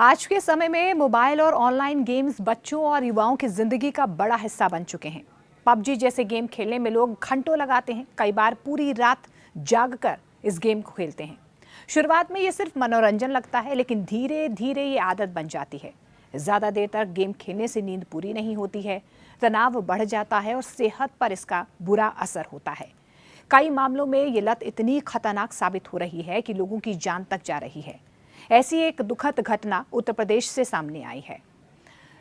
आज के समय में मोबाइल और ऑनलाइन गेम्स बच्चों और युवाओं की जिंदगी का बड़ा हिस्सा बन चुके हैं। पबजी जैसे गेम खेलने में लोग घंटों लगाते हैं, कई बार पूरी रात जागकर इस गेम को खेलते हैं। शुरुआत में ये सिर्फ मनोरंजन लगता है, लेकिन धीरे धीरे ये आदत बन जाती है। ज़्यादा देर तक गेम खेलने से नींद पूरी नहीं होती है, तनाव बढ़ जाता है और सेहत पर इसका बुरा असर होता है। कई मामलों में ये लत इतनी खतरनाक साबित हो रही है कि लोगों की जान तक जा रही है। ऐसी एक दुखद घटना उत्तर प्रदेश से सामने आई है।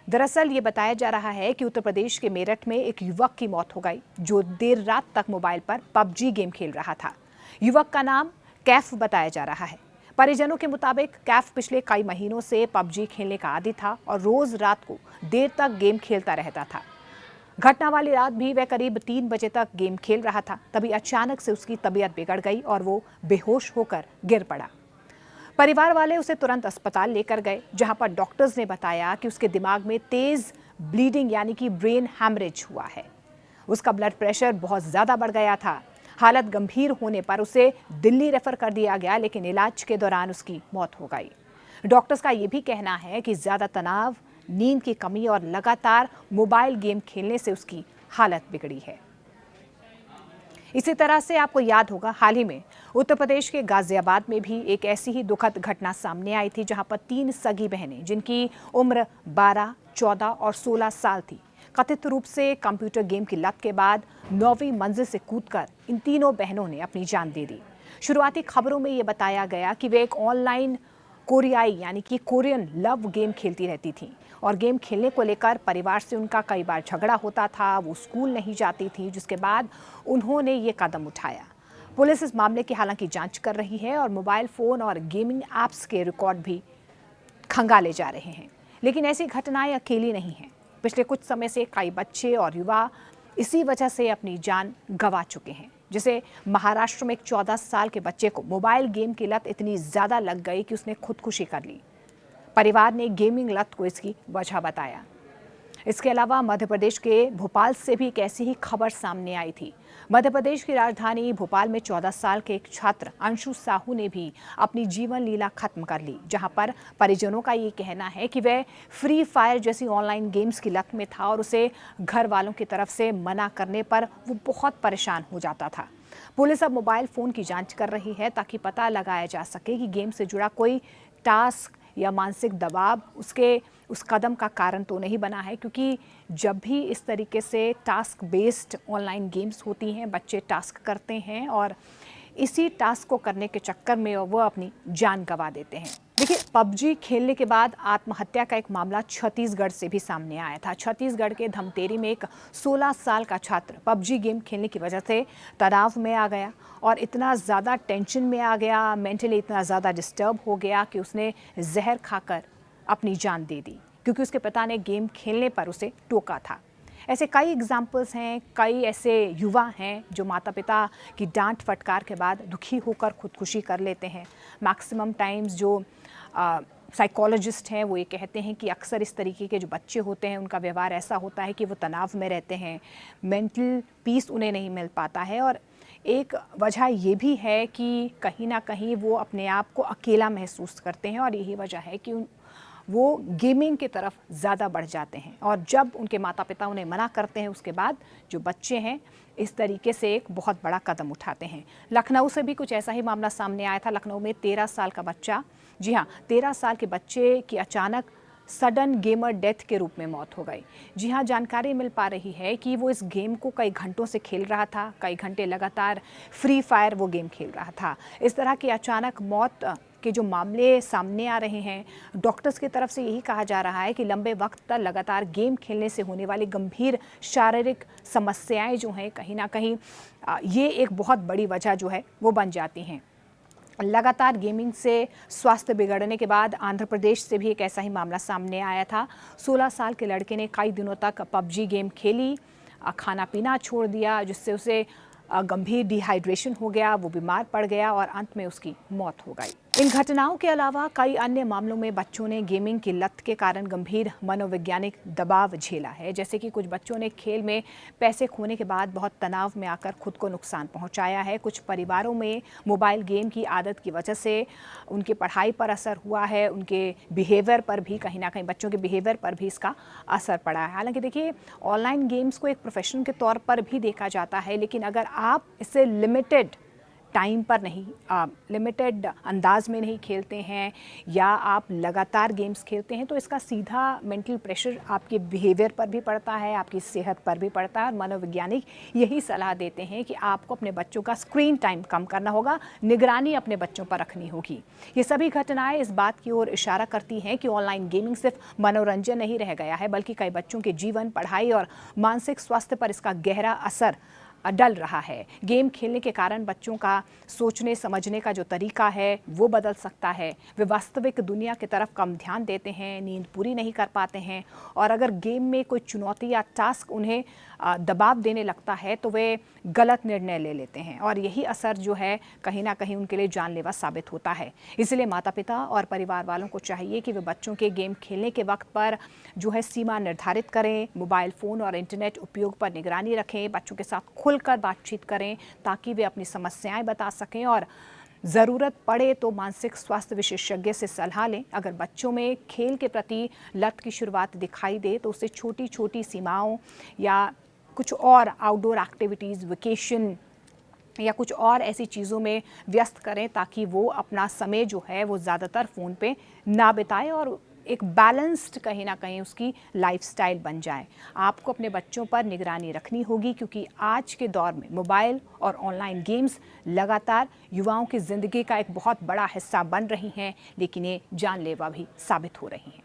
दरअसल ये बताया जा रहा है कि उत्तर प्रदेश के मेरठ में एक युवक की मौत हो गई, जो देर रात तक मोबाइल पर पबजी गेम खेल रहा था। युवक का नाम कैफ बताया जा रहा है। परिजनों के मुताबिक कैफ पिछले कई महीनों से पबजी खेलने का आदी था और रोज रात को देर तक गेम खेलता रहता था। घटना वाली रात भी वह करीब 3 बजे तक गेम खेल रहा था। तभी अचानक से उसकी तबीयत बिगड़ गई और वो बेहोश होकर गिर पड़ा। परिवार वाले उसे तुरंत अस्पताल लेकर गए, जहां पर डॉक्टर्स ने बताया कि उसके दिमाग में तेज ब्लीडिंग यानी कि ब्रेन हैमरेज हुआ है। उसका ब्लड प्रेशर बहुत ज्यादा बढ़ गया था। हालत गंभीर होने पर उसे दिल्ली रेफर कर दिया गया, लेकिन इलाज के दौरान उसकी मौत हो गई। डॉक्टर्स का यह भी कहना है कि ज्यादा तनाव, नींद की कमी और लगातार मोबाइल गेम खेलने से उसकी हालत बिगड़ी है। इसी तरह से आपको याद होगा, हाल ही में उत्तर प्रदेश के गाजियाबाद में भी एक ऐसी ही दुखद घटना सामने आई थी, जहां पर 3 सगी बहनें, जिनकी उम्र 12, 14 और 16 साल थी, कथित रूप से कंप्यूटर गेम की लत के बाद 9वीं मंजिल से कूदकर इन तीनों बहनों ने अपनी जान दे दी। शुरुआती खबरों में ये बताया गया कि वे एक ऑनलाइन कोरियाई यानी कि कोरियन लव गेम खेलती रहती थी और गेम खेलने को लेकर परिवार से उनका कई बार झगड़ा होता था। वो स्कूल नहीं जाती थी, जिसके बाद उन्होंने ये कदम उठाया। पुलिस इस मामले की हालांकि जांच कर रही है और मोबाइल फोन और गेमिंग ऐप्स के रिकॉर्ड भी खंगाले जा रहे हैं। लेकिन ऐसी घटनाएं अकेली नहीं हैं। पिछले कुछ समय से कई बच्चे और युवा इसी वजह से अपनी जान गंवा चुके हैं। जैसे महाराष्ट्र में एक 14 साल के बच्चे को मोबाइल गेम की लत इतनी ज्यादा लग गई कि उसने खुदकुशी कर ली। परिवार ने गेमिंग लत को इसकी वजह बताया। इसके अलावा मध्य प्रदेश के भोपाल से भी एक ऐसी ही खबर सामने आई थी। मध्य प्रदेश की राजधानी भोपाल में 14 साल के एक छात्र अंशु साहू ने भी अपनी जीवन लीला खत्म कर ली, जहां पर परिजनों का ये कहना है कि वह फ्री फायर जैसी ऑनलाइन गेम्स की लत में था और उसे घर वालों की तरफ से मना करने पर वो बहुत परेशान हो जाता था। पुलिस अब मोबाइल फोन की जांच कर रही है, ताकि पता लगाया जा सके कि गेम से जुड़ा कोई टास्क या मानसिक दबाव उस कदम का कारण तो नहीं बना है, क्योंकि जब भी इस तरीके से टास्क बेस्ड ऑनलाइन गेम्स होती हैं, बच्चे टास्क करते हैं और इसी टास्क को करने के चक्कर में वो अपनी जान गंवा देते हैं। देखिए, पबजी खेलने के बाद आत्महत्या का एक मामला छत्तीसगढ़ से भी सामने आया था। छत्तीसगढ़ के धमतेरी में एक 16 साल का छात्र पबजी गेम खेलने की वजह से तनाव में आ गया और इतना ज़्यादा टेंशन में आ गया, मेंटली इतना ज़्यादा डिस्टर्ब हो गया कि उसने जहर खाकर अपनी जान दे दी, क्योंकि उसके पिता ने गेम खेलने पर उसे टोका था। ऐसे कई एग्जाम्पल्स हैं, कई ऐसे युवा हैं जो माता पिता की डांट फटकार के बाद दुखी होकर खुदकुशी कर लेते हैं। मैक्सिमम टाइम्स जो साइकोलॉजिस्ट हैं वो ये कहते हैं कि अक्सर इस तरीके के जो बच्चे होते हैं, उनका व्यवहार ऐसा होता है कि वो तनाव में रहते हैं, मेंटल पीस उन्हें नहीं मिल पाता है और एक वजह ये भी है कि कहीं ना कहीं वो अपने आप को अकेला महसूस करते हैं और यही वजह है कि वो गेमिंग की तरफ ज़्यादा बढ़ जाते हैं। और जब उनके माता पिता उन्हें मना करते हैं, उसके बाद जो बच्चे हैं इस तरीके से एक बहुत बड़ा कदम उठाते हैं। लखनऊ से भी कुछ ऐसा ही मामला सामने आया था। लखनऊ में 13 साल का बच्चा, जी हाँ, 13 साल के बच्चे की अचानक सडन गेमर डेथ के रूप में मौत हो गई। जी हाँ, जानकारी मिल पा रही है कि वो इस गेम को कई घंटों से खेल रहा था, कई घंटे लगातार फ्री फायर वो गेम खेल रहा था। इस तरह की अचानक मौत के जो मामले सामने आ रहे हैं, डॉक्टर्स की तरफ से यही कहा जा रहा है कि लंबे वक्त तक लगातार गेम खेलने से होने वाली गंभीर शारीरिक समस्याएं जो हैं, कहीं ना कहीं ये एक बहुत बड़ी वजह जो है वो बन जाती हैं। लगातार गेमिंग से स्वास्थ्य बिगड़ने के बाद आंध्र प्रदेश से भी एक ऐसा ही मामला सामने आया था। 16 साल के लड़के ने कई दिनों तक पबजी गेम खेली, खाना पीना छोड़ दिया, जिससे उसे गंभीर डिहाइड्रेशन हो गया, वो बीमार पड़ गया और अंत में उसकी मौत हो गई। इन घटनाओं के अलावा कई अन्य मामलों में बच्चों ने गेमिंग की लत के कारण गंभीर मनोवैज्ञानिक दबाव झेला है। जैसे कि कुछ बच्चों ने खेल में पैसे खोने के बाद बहुत तनाव में आकर खुद को नुकसान पहुंचाया है। कुछ परिवारों में मोबाइल गेम की आदत की वजह से उनकी पढ़ाई पर असर हुआ है, उनके बिहेवियर पर भी कहीं ना कहीं बच्चों के बिहेवियर पर भी इसका असर पड़ा है। हालांकि देखिए, ऑनलाइन गेम्स को एक प्रोफेशन के तौर पर भी देखा जाता है, लेकिन अगर आप इसे लिमिटेड टाइम पर नहीं, लिमिटेड अंदाज में नहीं खेलते हैं या आप लगातार गेम्स खेलते हैं तो इसका सीधा मेंटल प्रेशर आपके बिहेवियर पर भी पड़ता है, आपकी सेहत पर भी पड़ता है। और मनोवैज्ञानिक यही सलाह देते हैं कि आपको अपने बच्चों का स्क्रीन टाइम कम करना होगा, निगरानी अपने बच्चों पर रखनी होगी। ये सभी घटनाएं इस बात की ओर इशारा करती हैं कि ऑनलाइन गेमिंग सिर्फ मनोरंजन नहीं रह गया है, बल्कि कई बच्चों के जीवन, पढ़ाई और मानसिक स्वास्थ्य पर इसका गहरा असर डल रहा है। गेम खेलने के कारण बच्चों का सोचने समझने का जो तरीका है वो बदल सकता है। वे वास्तविक दुनिया की तरफ कम ध्यान देते हैं, नींद पूरी नहीं कर पाते हैं, और अगर गेम में कोई चुनौती या टास्क उन्हें दबाव देने लगता है तो वे गलत निर्णय ले लेते हैं, और यही असर जो है कहीं ना कहीं उनके लिए जानलेवा साबित होता है। इसलिए माता पिता और परिवार वालों को चाहिए कि वे बच्चों के गेम खेलने के वक्त पर जो है सीमा निर्धारित करें, मोबाइल फ़ोन और इंटरनेट उपयोग पर निगरानी रखें, बच्चों के साथ खुलकर बातचीत करें ताकि वे अपनी समस्याएं बता सकें, और ज़रूरत पड़े तो मानसिक स्वास्थ्य विशेषज्ञ से सलाह लें। अगर बच्चों में खेल के प्रति लत की शुरुआत दिखाई दे तो उसे छोटी छोटी सीमाओं या कुछ और आउटडोर एक्टिविटीज़, वेकेशन या कुछ और ऐसी चीज़ों में व्यस्त करें ताकि वो अपना समय जो है वो ज़्यादातर फ़ोन पे ना बिताए और एक बैलेंस्ड कहीं ना कहीं उसकी लाइफस्टाइल बन जाए। आपको अपने बच्चों पर निगरानी रखनी होगी, क्योंकि आज के दौर में मोबाइल और ऑनलाइन गेम्स लगातार युवाओं की ज़िंदगी का एक बहुत बड़ा हिस्सा बन रही हैं, लेकिन ये जानलेवा भी साबित हो रही हैं।